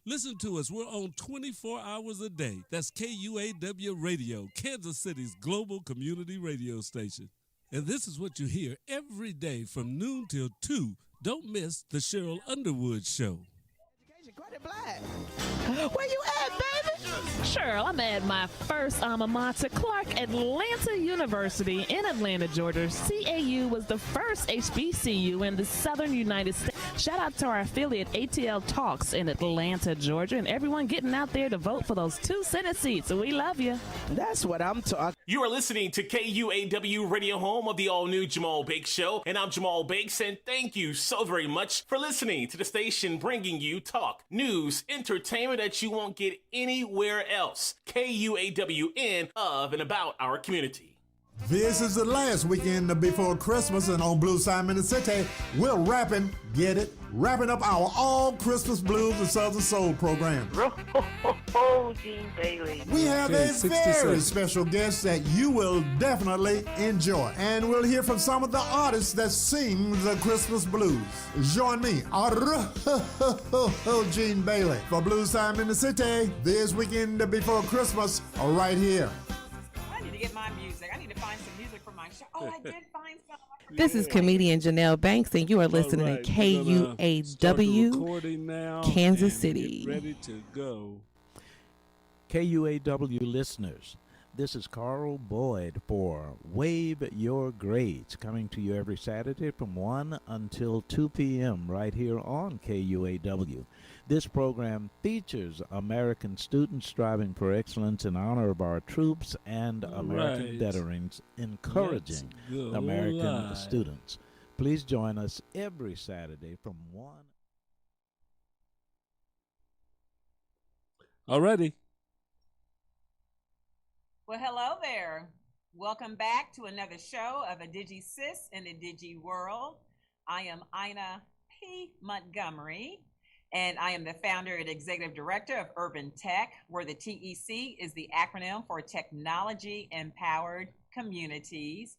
Listen to us. We're on 24 hours a day. That's KUAW Radio, Kansas City's global community radio station. And this is what you hear every day from noon till 2. Don't miss the Cheryl Underwood Show. Where you at, baby? Sure, I'm at my first alma mater, Clark Atlanta University in Atlanta, Georgia. CAU was the first HBCU in the southern United States. Shout out to our affiliate ATL Talks in Atlanta, Georgia, and everyone getting out there to vote for those 2 Senate seats. We love you. That's what I'm talking. You are listening to KUAW Radio, home of the all-new Jamal Bakes Show, and I'm Jamal Bakes, and thank you so very much for listening to the station bringing you talk, news, entertainment that you won't get anywhere else. KUAWN, of and about our community. This is the last weekend before Christmas, and on Blues Time in the City, we're wrapping up our all Christmas blues and Southern Soul program. Gene Bailey. We have a very special guest that you will definitely enjoy, and we'll hear from some of the artists that sing the Christmas blues. Join me, Gene Bailey, for Blues Time in the City this weekend before Christmas, right here. I need to get my music. I need to find some music for my show. Oh, I did find some. This is comedian Janelle Banks, and you are listening to KUAW, Kansas City. Ready to go. KUAW listeners, this is Carl Boyd for Wave Your Grades, coming to you every Saturday from 1 until 2 p.m. right here on KUAW. This program features American students striving for excellence in honor of our troops and American veterans, encouraging American students. Please join us every Saturday from 1. Alrighty. Well, hello there. Welcome back to another show of a Digi Sis in the Digi World. I am Ina P. Montgomery, and I am the founder and executive director of Urban Tech, where the TEC is the acronym for Technology Empowered Communities.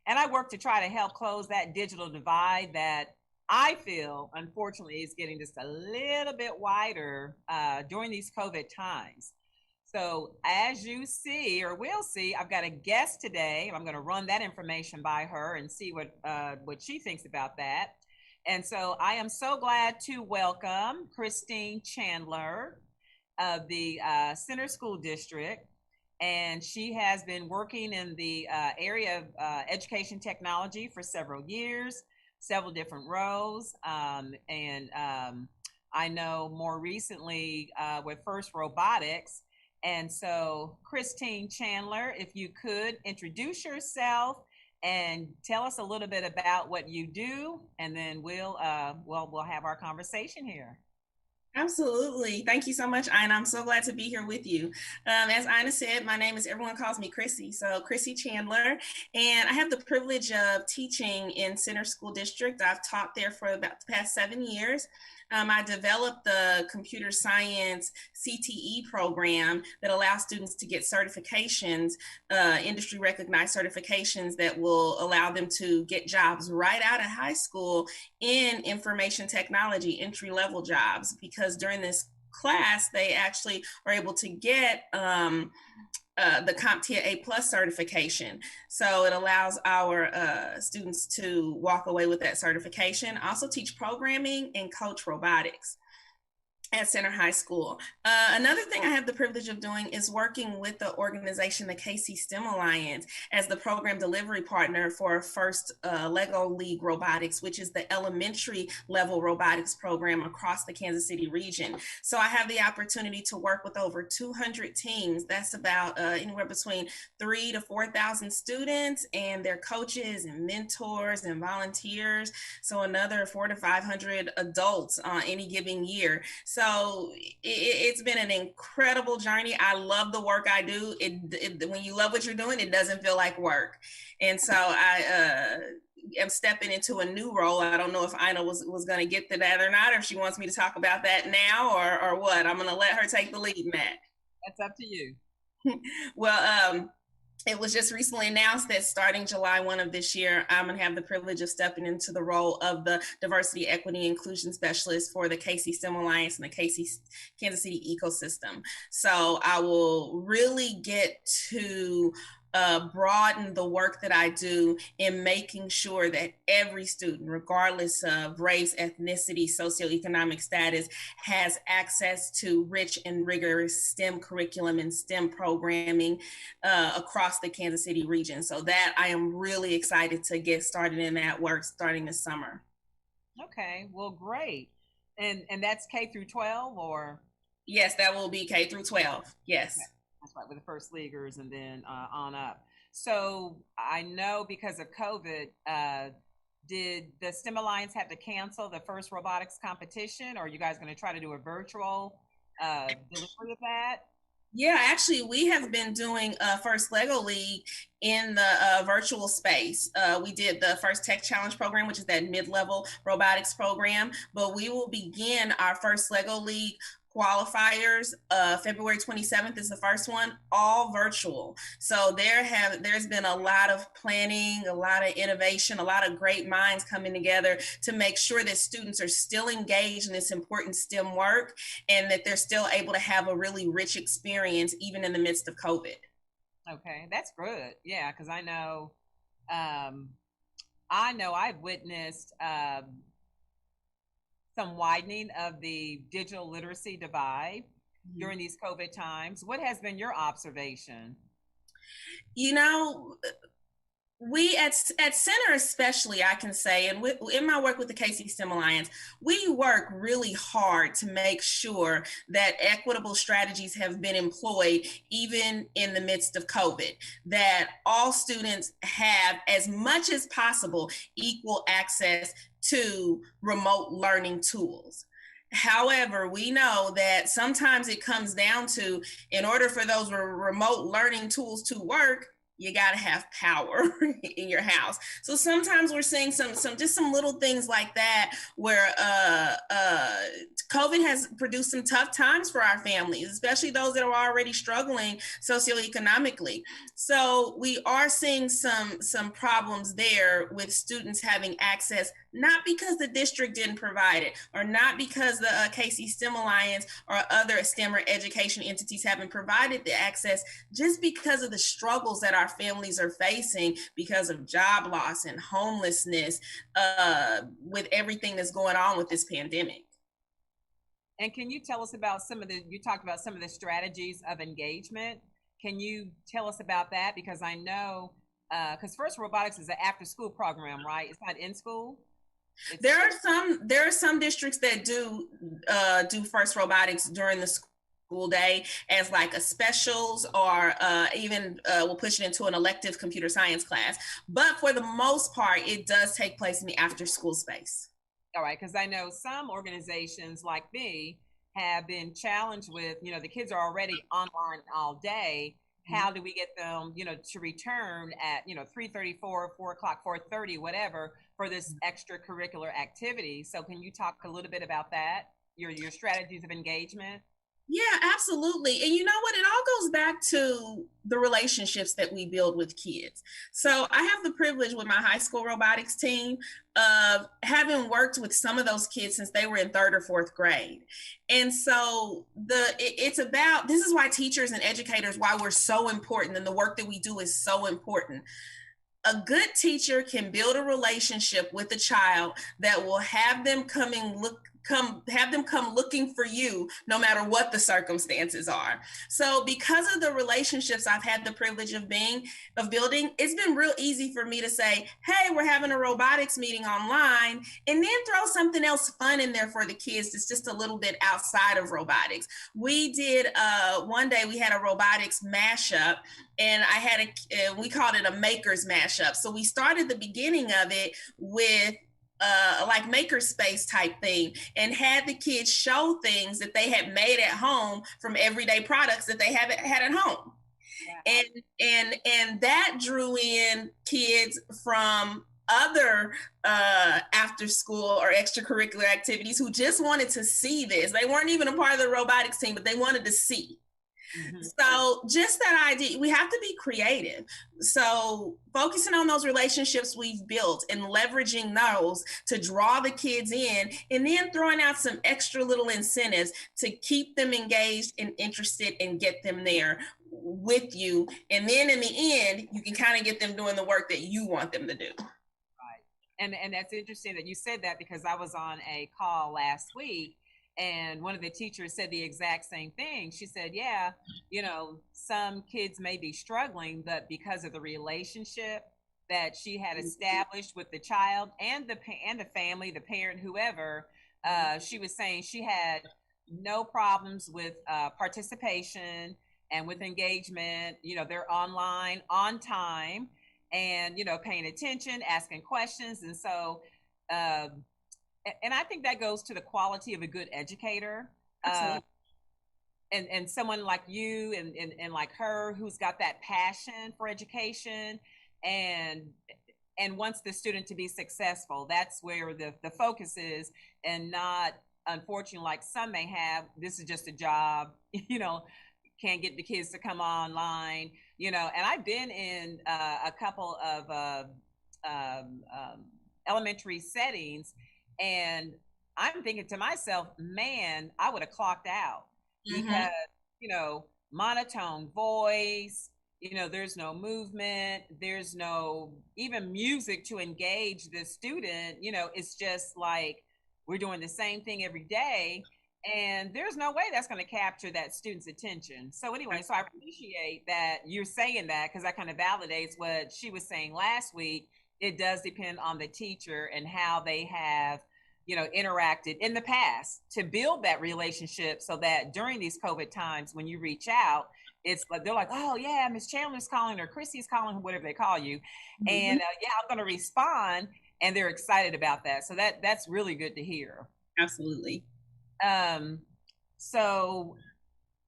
And I work to try to help close that digital divide that I feel, unfortunately, is getting just a little bit wider during these COVID times. So as you see, or will see, I've got a guest today. I'm going to run that information by her and see what she thinks about that. And so I am so glad to welcome Christine Chandler of the Center School District. And she has been working in the area of education technology for several years, several different roles. I know more recently with First Robotics. And so Christine Chandler, if you could introduce yourself and tell us a little bit about what you do, and then we'll have our conversation here. Absolutely. Thank you so much, Ina. I'm so glad to be here with you. As Ina said, my name is, everyone calls me Chrissy. So Chrissy Chandler, and I have the privilege of teaching in Center School District. I've taught there for about the past 7 years. I developed the computer science CTE program that allows students to get certifications, industry recognized certifications that will allow them to get jobs right out of high school in information technology, entry-level jobs, because during this class, they actually are able to get the CompTIA A+ certification. So it allows our students to walk away with that certification. I also teach programming and coach robotics at Center High School. Another thing I have the privilege of doing is working with the organization, the KC STEM Alliance, as the program delivery partner for First Lego League Robotics, which is the elementary level robotics program across the Kansas City region. So I have the opportunity to work with over 200 teams. That's about anywhere between 3,000 to 4,000 students and their coaches and mentors and volunteers. So another 400 to 500 adults any given year. So it's been an incredible journey. I love the work I do. When you love what you're doing, it doesn't feel like work. And so I am stepping into a new role. I don't know if Ina was going to get to that or not, or if she wants me to talk about that now or what. I'm going to let her take the lead, Matt. That's up to you. Well, It was just recently announced that starting July 1 of this year, I'm going to have the privilege of stepping into the role of the Diversity, Equity, Inclusion Specialist for the KC STEM Alliance and the KC Kansas City ecosystem. So I will really get to broaden the work that I do in making sure that every student, regardless of race, ethnicity, socioeconomic status, has access to rich and rigorous STEM curriculum and STEM programming across the Kansas City region. So that I am really excited to get started in that work starting this summer. Okay, well, great. And that's K through 12 or? Yes, that will be K through 12. Yes. Okay. That's right, with the first leaguers and then on up. So I know because of COVID, did the STEM Alliance have to cancel the first robotics competition, or are you guys going to try to do a virtual delivery of that? Yeah, actually, we have been doing First Lego League in the virtual space. We did the first Tech Challenge program, which is that mid-level robotics program, but we will begin our first Lego League qualifiers. February 27th is the first one, all virtual. So there's been a lot of planning, a lot of innovation, a lot of great minds coming together to make sure that students are still engaged in this important STEM work and that they're still able to have a really rich experience even in the midst of COVID. Okay, that's good. Yeah, because I know I've witnessed some widening of the digital literacy divide during these COVID times. What has been your observation? You know, we at Center especially, I can say, and in my work with the KC STEM Alliance, we work really hard to make sure that equitable strategies have been employed even in the midst of COVID, that all students have, as much as possible, equal access to remote learning tools. However, we know that sometimes it comes down to, in order for those remote learning tools to work, you got to have power in your house. So sometimes we're seeing some little things like that where COVID has produced some tough times for our families, especially those that are already struggling socioeconomically. So we are seeing some problems there with students having access, not because the district didn't provide it, or not because the KC STEM Alliance or other STEM or education entities haven't provided the access, just because of the struggles that our families are facing because of job loss and homelessness with everything that's going on with this pandemic. And can you tell us about you talked about some of the strategies of engagement. Can you tell us about that? Because I know, because First Robotics is an after school program, right? It's not in school. There are some districts that do First Robotics during the school day as like a specials, or even we'll push it into an elective computer science class. But for the most part, it does take place in the after school space. All right, because I know some organizations like me have been challenged with, the kids are already online all day. How do we get them, to return at, 3:34, 4 o'clock, 4:30, whatever, for this extracurricular activity? So can you talk a little bit about that, your strategies of engagement? Yeah, absolutely. And you know what? It all goes back to the relationships that we build with kids. So I have the privilege with my high school robotics team of having worked with some of those kids since they were in 3rd or 4th grade. And so this is why teachers and educators, why we're so important, and the work that we do is so important. A good teacher can build a relationship with a child that will have them come looking for you no matter what the circumstances are. So because of the relationships I've had the privilege of building, it's been real easy for me to say, hey, we're having a robotics meeting online, and then throw something else fun in there for the kids that's just a little bit outside of robotics. We did one day we had a robotics mashup, and we called it a makers mashup. So we started the beginning of it with like makerspace type thing, and had the kids show things that they had made at home from everyday products that they haven't had at home. Yeah. And that drew in kids from other after school or extracurricular activities who just wanted to see this. They weren't even a part of the robotics team, but they wanted to see. So just that idea, we have to be creative. So focusing on those relationships we've built and leveraging those to draw the kids in, and then throwing out some extra little incentives to keep them engaged and interested and get them there with you. And then in the end, you can kind of get them doing the work that you want them to do. Right. And that's interesting that you said that, because I was on a call last week and one of the teachers said the exact same thing. She said, yeah, you know, some kids may be struggling, but because of the relationship that she had established with the child and the family, the parent, whoever, she was saying she had no problems with participation and with engagement. You know, they're online on time and, you know, paying attention, asking questions. And so, and I think that goes to the quality of a good educator. And someone like you and like her, who's got that passion for education and wants the student to be successful. That's where the focus is, and not, unfortunately, like some may have, this is just a job, you know, can't get the kids to come online, you know. And I've been in a couple of elementary settings, and I'm thinking to myself, man, I would have clocked out because, you know, monotone voice, you know, there's no movement, there's no even music to engage the student. You know, it's just like we're doing the same thing every day, and there's no way that's going to capture that student's attention. So anyway, so I appreciate that you're saying that, because that kind of validates what she was saying last week. It does depend on the teacher and how they have, you know, interacted in the past to build that relationship, so that during these COVID times, when you reach out, it's like, they're like, oh yeah, Miss Chandler's calling, or Chrissy's calling, whatever they call you. And yeah, I'm going to respond. And they're excited about that. So that's really good to hear. Absolutely. So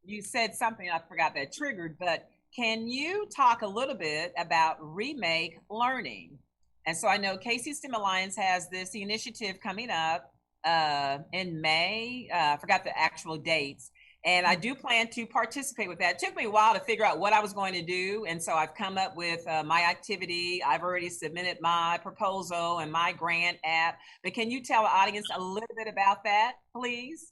you said something, I forgot that triggered, but can you talk a little bit about Remake Learning? And so I know KC STEM Alliance has this initiative coming up in May. I forgot the actual dates. And I do plan to participate with that. It took me a while to figure out what I was going to do. And so I've come up with my activity. I've already submitted my proposal and my grant app. But can you tell the audience a little bit about that, please?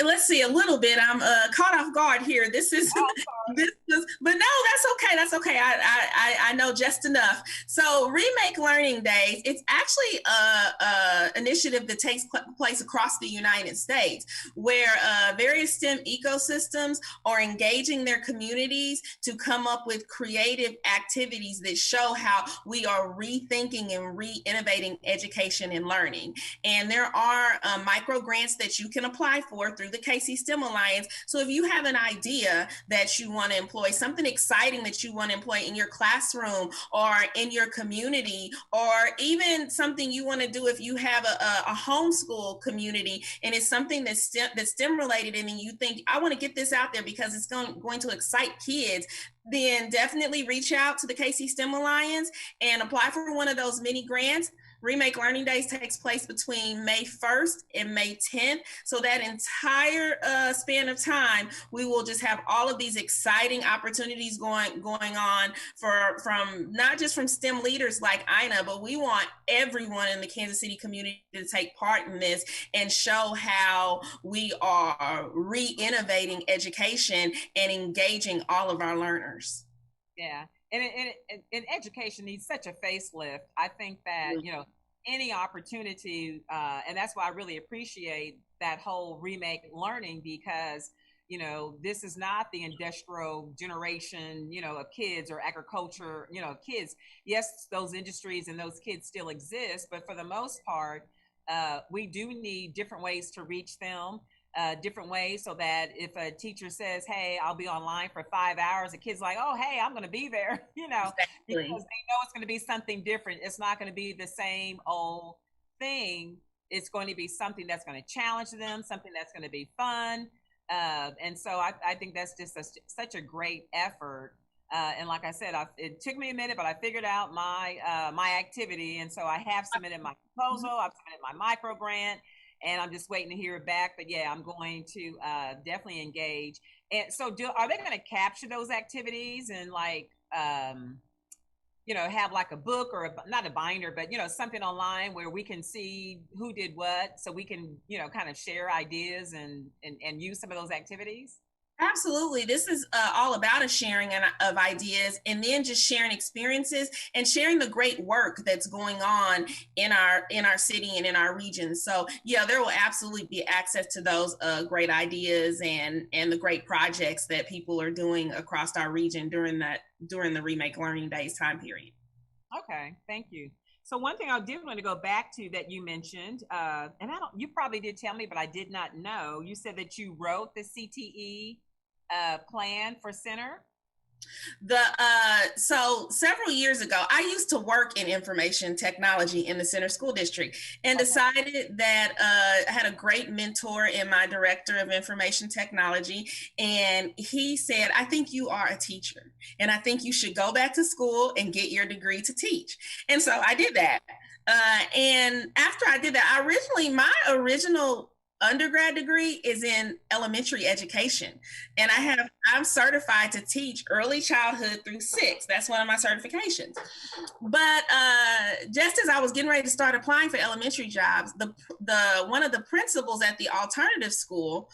Let's see, a little bit. I'm caught off guard here. This is, but no, that's okay. That's okay. I know just enough. So Remake Learning Days, it's actually a initiative that takes place across the United States, where various STEM ecosystems are engaging their communities to come up with creative activities that show how we are rethinking and re-innovating education and learning. And there are micro grants that you can apply for through the KC STEM Alliance. So if you have an idea that you want to employ, something exciting that you want to employ in your classroom or in your community, or even something you want to do if you have a homeschool community and it's something that's STEM related, and then you think, I want to get this out there because it's going to excite kids, then definitely reach out to the KC STEM Alliance and apply for one of those mini grants. Remake Learning Days takes place between May 1st and May 10th. So that entire span of time, we will just have all of these exciting opportunities going on from not just from STEM leaders like Ina, but we want everyone in the Kansas City community to take part in this and show how we are re-innovating education and engaging all of our learners. Yeah. And education needs such a facelift. I think that, you know, any opportunity, and that's why I really appreciate that whole Remake Learning, because, you know, this is not the industrial generation, you know, of kids, or agriculture, you know, of kids. Yes, those industries and those kids still exist, but for the most part, we do need different ways to reach them. Different ways, so that if a teacher says, hey, I'll be online for 5 hours, the kid's like, oh, hey, I'm going to be there, you know, because they know it's going to be something different. It's not going to be the same old thing. It's going to be something that's going to challenge them, something that's going to be fun. And so I think that's just such a great effort. And like I said, it took me a minute, but I figured out my activity. And so I have submitted my proposal, I've submitted my micro grant. and I'm just waiting to hear back. But yeah, I'm going to definitely engage. And so, are they going to capture those activities and like, have like a book or not a binder, but something online where we can see who did what, so we can kind of share ideas and use some of those activities? Absolutely. This is all about a sharing of ideas, and then just sharing experiences and sharing the great work that's going on in our city and in our region. So yeah, there will absolutely be access to those great ideas and the great projects that people are doing across our region during the Remake Learning Days time period. Okay, thank you. So one thing I did want to go back to that you mentioned, and you probably did tell me, but I did not know. You said that you wrote the CTE plan for center. So several years ago, I used to work in information technology in the Center School District, and decided that I had a great mentor in my director of information technology, and he said, I think you are a teacher, and I think you should go back to school and get your degree to teach. And so I did that. And after I did that, my original undergrad degree is in elementary education, and I'm certified to teach early childhood through 6. That's one of my certifications. But just as I was getting ready to start applying for elementary jobs, the one of the principals at the alternative school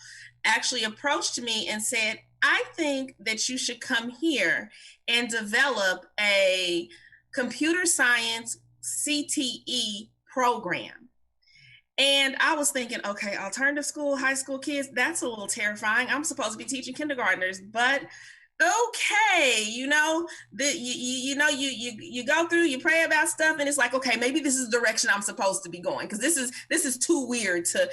actually approached me and said, I think that you should come here and develop a computer science CTE program. And I was thinking, okay, alternative school, high school kids, that's a little terrifying. I'm supposed to be teaching kindergartners, but okay, you go through, you pray about stuff, and it's like, okay, maybe this is the direction I'm supposed to be going, because this is too weird to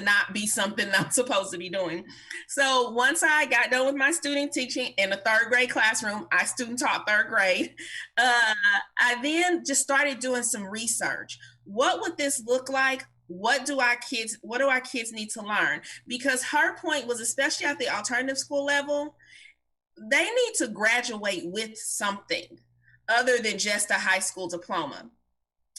not be something I'm supposed to be doing. So once I got done with my student teaching in a 3rd grade classroom, I student taught 3rd grade. I then just started doing some research. What would this look like? What do our kids need to learn? Because her point was, especially at the alternative school level, they need to graduate with something other than just a high school diploma.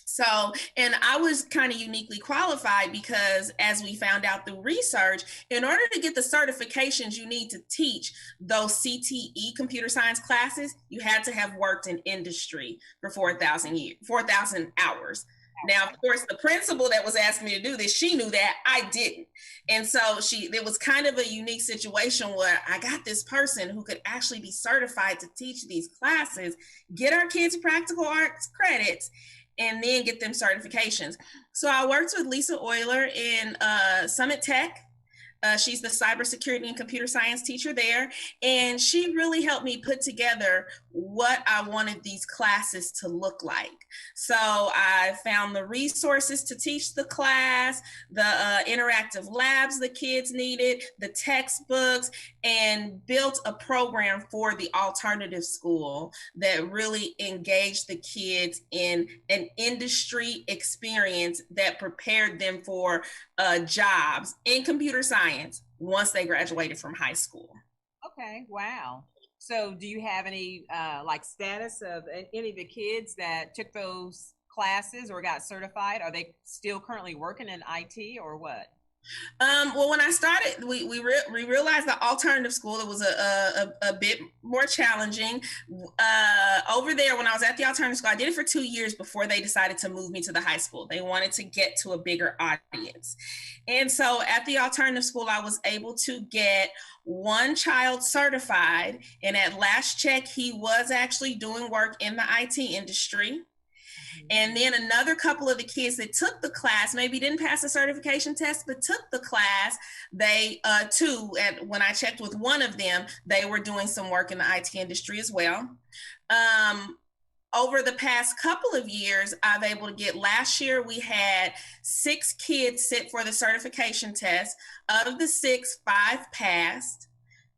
So, and I was kind of uniquely qualified because, as we found out through research, in order to get the certifications you need to teach those CTE computer science classes, you had to have worked in industry for 4,000 hours. Now, of course, the principal that was asking me to do this, she knew that, I didn't. And so it was kind of a unique situation where I got this person who could actually be certified to teach these classes, get our kids practical arts credits, and then get them certifications. So I worked with Lisa Euler in Summit Tech. She's the cybersecurity and computer science teacher there. And she really helped me put together what I wanted these classes to look like. So I found the resources to teach the class, the interactive labs the kids needed, the textbooks, and built a program for the alternative school that really engaged the kids in an industry experience that prepared them for jobs in computer science once they graduated from high school. Okay, wow. So do you have any status of any of the kids that took those classes or got certified? Are they still currently working in IT or what? Well, when I started, we realized the alternative school, it was a bit more challenging. Over there, when I was at the alternative school, I did it for 2 years before they decided to move me to the high school. They wanted to get to a bigger audience. And so at the alternative school, I was able to get one child certified. And at last check, he was actually doing work in the IT industry. And then another couple of the kids that took the class, maybe didn't pass the certification test, but took the class, they when I checked with one of them, they were doing some work in the IT industry as well. Over the past couple of years, I've able to get, last year we had 6 kids sit for the certification test. Out of the 6, 5 passed.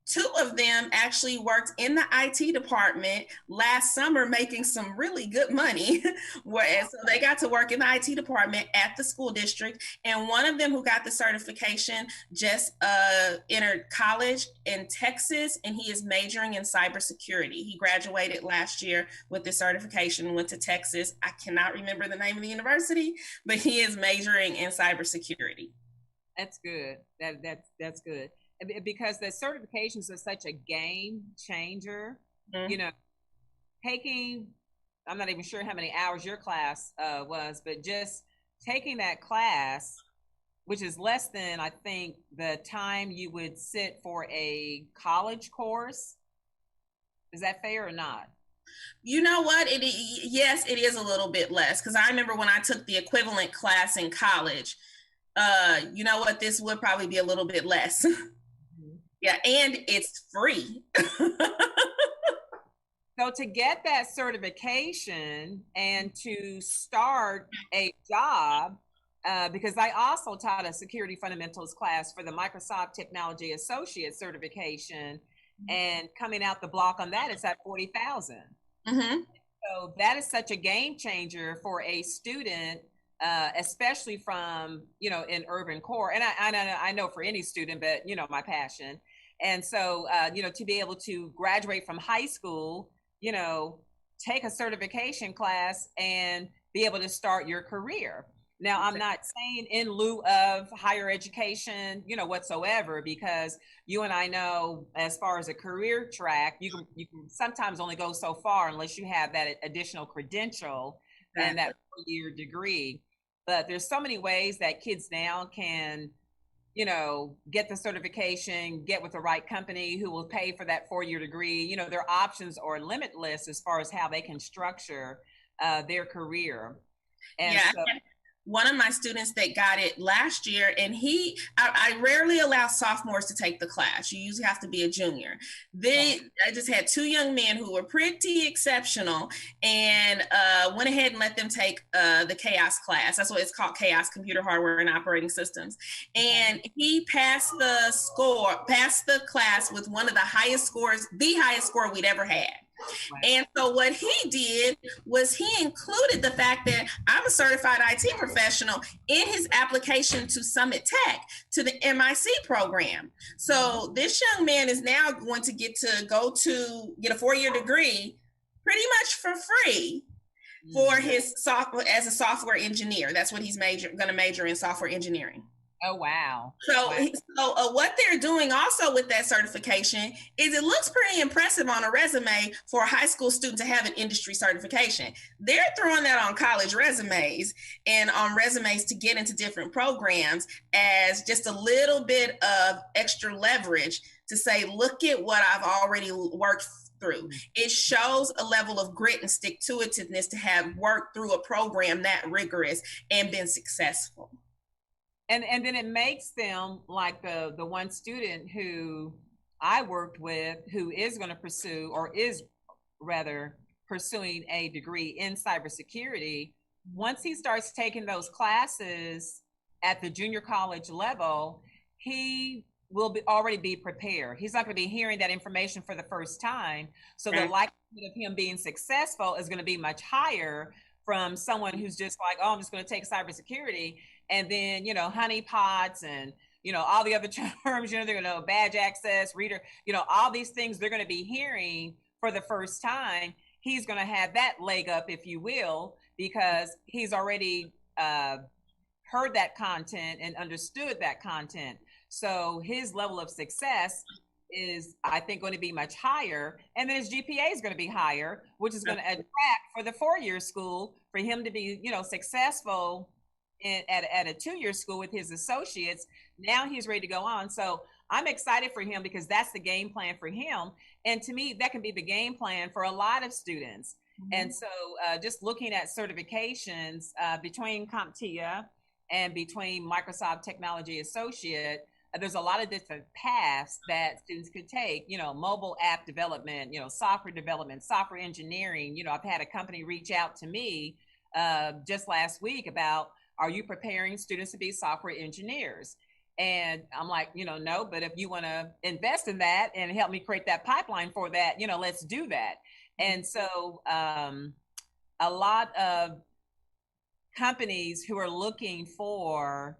2 of them actually worked in the IT department last summer, making some really good money. So they got to work in the IT department at the school district. And one of them who got the certification just entered college in Texas, and he is majoring in cybersecurity. He graduated last year with the certification and went to Texas. I cannot remember the name of the university, but he is majoring in cybersecurity. That's good. That's good. Because the certifications are such a game changer. Mm-hmm. You know, taking, I'm not even sure how many hours your class was, but just taking that class, which is less than, I think, the time you would sit for a college course. Is that fair or not? You know what? Yes, it is a little bit less, because I remember when I took the equivalent class in college, you know what? This would probably be a little bit less. Mm-hmm. Yeah, and it's free. So to get that certification and to start a job, because I also taught a security fundamentals class for the Microsoft Technology Associate certification, and coming out the block on that is at 40,000. Mm-hmm. So that is such a game changer for a student, especially from, in urban core. And I know for any student, but my passion. And so, to be able to graduate from high school, take a certification class and be able to start your career. Now, I'm not saying in lieu of higher education, whatsoever, because you and I know, as far as a career track, you can sometimes only go so far unless you have that additional credential and that 4-year degree. But there's so many ways that kids now can, get the certification, get with the right company who will pay for that 4-year degree. Their options are limitless as far as how they can structure their career. And yeah. So, one of my students that got it last year, and I rarely allow sophomores to take the class. You usually have to be a junior. I just had 2 young men who were pretty exceptional, and went ahead and let them take the KUAW class. That's what it's called, KUAW, Computer Hardware and Operating Systems. And he passed the class with one of the highest scores we'd ever had. And so what he did was he included the fact that I'm a certified IT professional in his application to Summit Tech, to the MIC program. So this young man is now going to get a 4-year degree pretty much for free for his software as a software engineer. That's what he's going to major in, software engineering. Oh, wow. So what they're doing also with that certification is it looks pretty impressive on a resume for a high school student to have an industry certification. They're throwing that on college resumes and on resumes to get into different programs as just a little bit of extra leverage to say, look at what I've already worked through. It shows a level of grit and stick-to-itiveness to have worked through a program that rigorous and been successful. And then it makes them like the one student who I worked with, who is going to pursue, or is rather pursuing, a degree in cybersecurity. Once he starts taking those classes at the junior college level, he will already be prepared. He's not going to be hearing that information for the first time. So the likelihood of him being successful is going to be much higher from someone who's just like, oh, I'm just going to take cybersecurity. And then, honeypots and, all the other terms, they're going to badge access, reader, all these things they're going to be hearing for the first time. He's going to have that leg up, if you will, because he's already heard that content and understood that content. So his level of success is, I think, going to be much higher. And then his GPA is going to be higher, which is going to attract for the 4-year school for him to be, successful at a 2-year school with his associates. Now he's ready to go on. So I'm excited for him because that's the game plan for him. And to me, that can be the game plan for a lot of students. Mm-hmm. And so just looking at certifications between CompTIA and between Microsoft Technology Associate, there's a lot of different paths that students could take, mobile app development, software development, software engineering. I've had a company reach out to me just last week about, are you preparing students to be software engineers? And I'm like, no, but if you want to invest in that and help me create that pipeline for that, let's do that. And so a lot of companies who are looking for,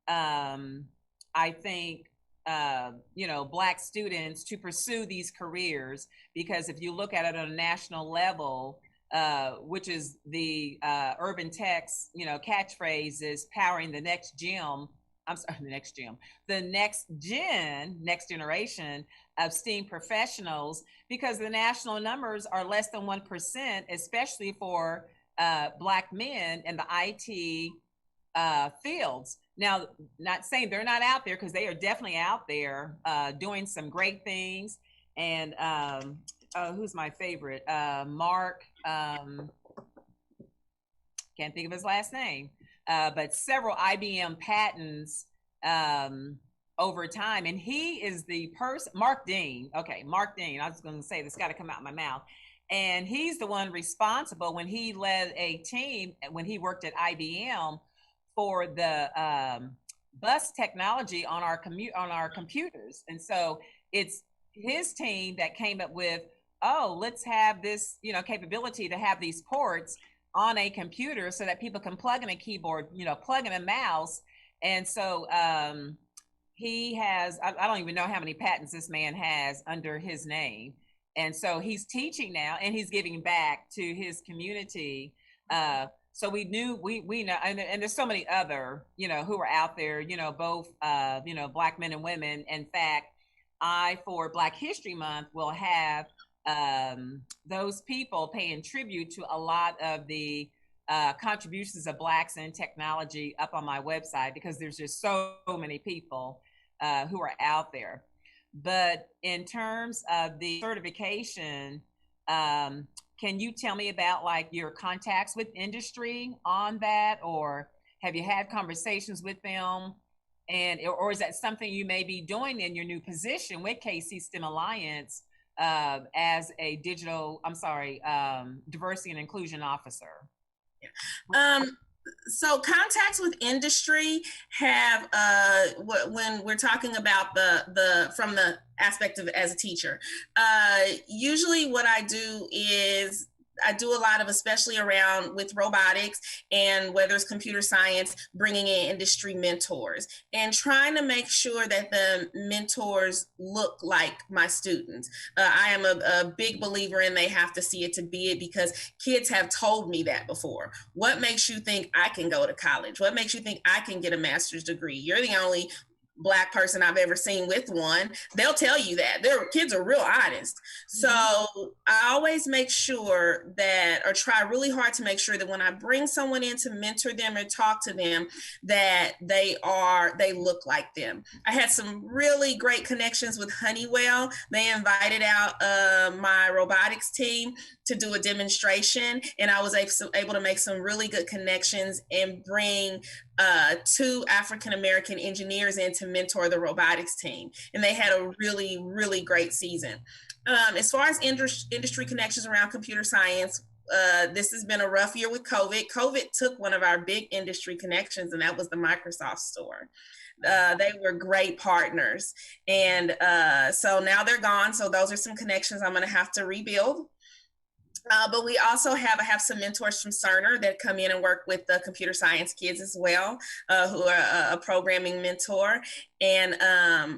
I think, Black students to pursue these careers, because if you look at it on a national level, which is the Urban Tech's, catchphrase is powering the next gym I'm sorry, the next generation of STEAM professionals, because the national numbers are less than 1%, especially for Black men in the IT fields. Now, not saying they're not out there, because they are definitely out there doing some great things. And who's my favorite? Mark, can't think of his last name, but several IBM patents over time. And he is the person, Mark Dean. Okay, Mark Dean. I was going to say this, got to come out my mouth. And he's the one responsible when he led a team when he worked at IBM for the bus technology on our computers. And so it's his team that came up with, let's have this, capability to have these ports on a computer so that people can plug in a keyboard, plug in a mouse. And so he has, I don't even know how many patents this man has under his name. And so he's teaching now, and he's giving back to his community. So we know, and there's so many other, who are out there, both, Black men and women. In fact, for Black History Month, will have those people paying tribute to a lot of the contributions of Blacks in technology up on my website, because there's just so many people who are out there. But in terms of the certification, can you tell me about like your contacts with industry on that, or have you had conversations with them? Or is that something you may be doing in your new position with KC STEM Alliance as a diversity and inclusion officer? So contacts with industry have when we're talking about the from the aspect of as a teacher, usually what I do is I do a lot of, especially around with robotics and whether it's computer science, bringing in industry mentors and trying to make sure that the mentors look like my students. I am a big believer in they have to see it to be it, because kids have told me that before. What makes you think I can go to college? What makes you think I can get a master's degree? You're the only Black person I've ever seen with one. They'll tell you that. Their kids are real honest. So I always make sure that, or try really hard to make sure that when I bring someone in to mentor them or talk to them, that they look like them. I had some really great connections with Honeywell. They invited out my robotics team to do a demonstration, and I was able to make some really good connections and bring 2 African-American engineers in to mentor the robotics team. And they had a really, really great season. As far as industry connections around computer science, this has been a rough year with COVID. COVID took one of our big industry connections, and that was the Microsoft store. They were great partners. And so now they're gone. So those are some connections I'm going to have to rebuild. But we also have some mentors from Cerner that come in and work with the computer science kids as well, who are a programming mentor, and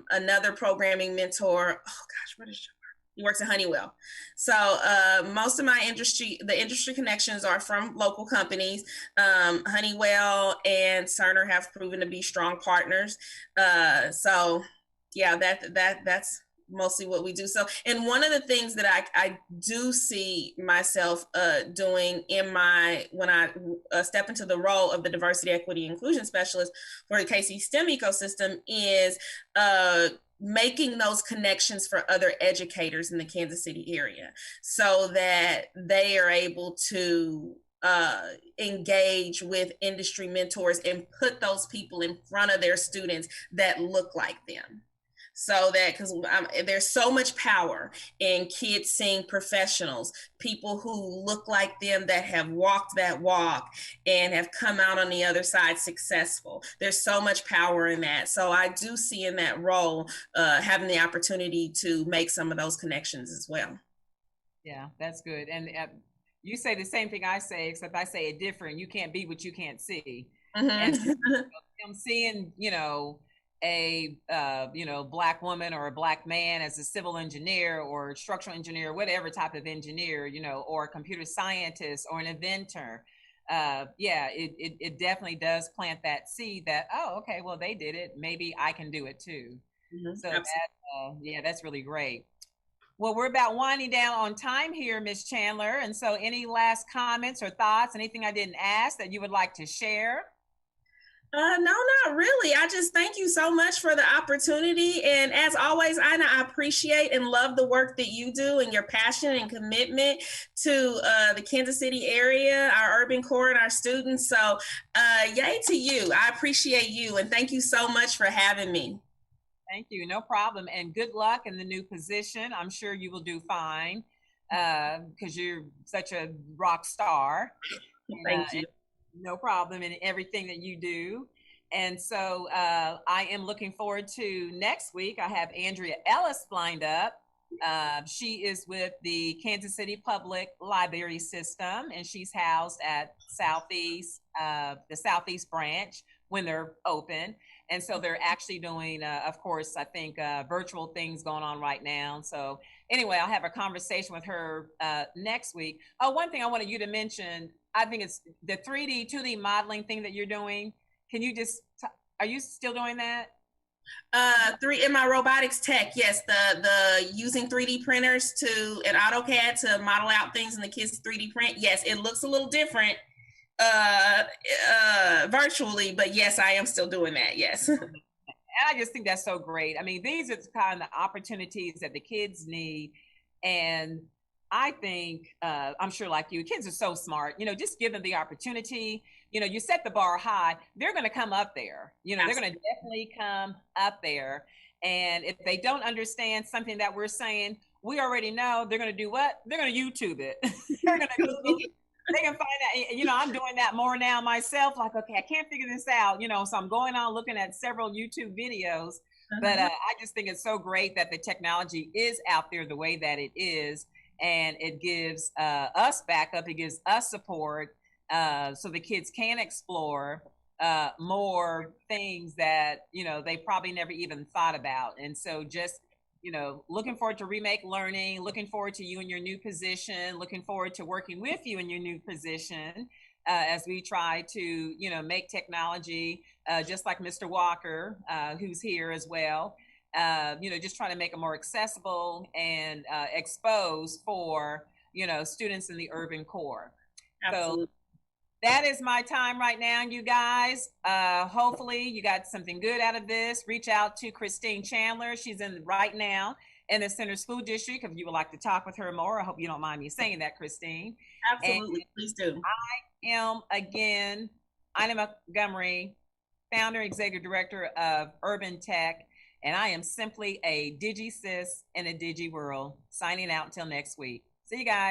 another programming mentor. Oh gosh, what is she? He works at Honeywell. So most of my industry connections are from local companies. Honeywell and Cerner have proven to be strong partners. So yeah, that's mostly what we do. So, and one of the things that I do see myself doing when I step into the role of the diversity, equity, inclusion specialist for the KC STEM ecosystem is making those connections for other educators in the Kansas City area, so that they are able to engage with industry mentors and put those people in front of their students that look like them. So that, because there's so much power in kids seeing professionals, people who look like them, that have walked that walk and have come out on the other side successful. There's so much power in that. So I do see in that role having the opportunity to make some of those connections as well. Yeah, that's good. And you say the same thing I say, except I say it different. You can't be what you can't see. Mm-hmm. And I'm seeing, a Black woman or a Black man as a civil engineer or structural engineer, whatever type of engineer, or a computer scientist or an inventor. it definitely does plant that seed that, oh, okay, well, they did it. Maybe I can do it too. So that's really great. Well, we're about winding down on time here, Miss Chandler. And so any last comments or thoughts, anything I didn't ask that you would like to share? No, not really. I just thank you so much for the opportunity. And as always, Ina, I appreciate and love the work that you do and your passion and commitment to the Kansas City area, our urban core, and our students. So yay to you. I appreciate you. And thank you so much for having me. Thank you. No problem. And good luck in the new position. I'm sure you will do fine because you're such a rock star. Thank you. No problem in everything that you do. And so I am looking forward to next week. I have Andrea Ellis lined up. She is with the Kansas City Public Library System, and she's housed at the Southeast branch when they're open. And so they're actually doing, of course, I think virtual things going on right now. So anyway, I'll have a conversation with her next week. Oh, one thing I wanted you to mention, I think it's the 3D, 2D modeling thing that you're doing. Can you just, are you still doing that? In my robotics tech, yes, the using 3D printers and AutoCAD to model out things in the kids 3D print. Yes, it looks a little different virtually, but yes, I am still doing that. Yes. And I just think that's so great. I mean, these are the kind of opportunities that the kids need. And I think, I'm sure like you, kids are so smart, just give them the opportunity. You set the bar high, they're going to come up there. They're going to definitely come up there. And if they don't understand something that we're saying, we already know they're going to do what? They're going to YouTube it. They're going to they can find out, I'm doing that more now myself. Like, okay, I can't figure this out, so I'm going on looking at several YouTube videos. But I just think it's so great that the technology is out there the way that it is. And it gives us backup, it gives us support so the kids can explore more things that, they probably never even thought about. And so just, looking forward to Remake Learning, looking forward to you in your new position, looking forward to working with you in your new position as we try to, make technology, just like Mr. Walker, who's here as well, just trying to make it more accessible and exposed for, students in the urban core. Absolutely. So that is my time right now, you guys. Hopefully you got something good out of this. Reach out to Christine Chandler. She's right now in the Center School District. If you would like to talk with her more, I hope you don't mind me saying that, Christine. Absolutely, please do. I am, again, Ina Montgomery, founder, executive director of Urban Tech, and I am simply a Digi sis in a Digi world. Signing out until next week. See you guys.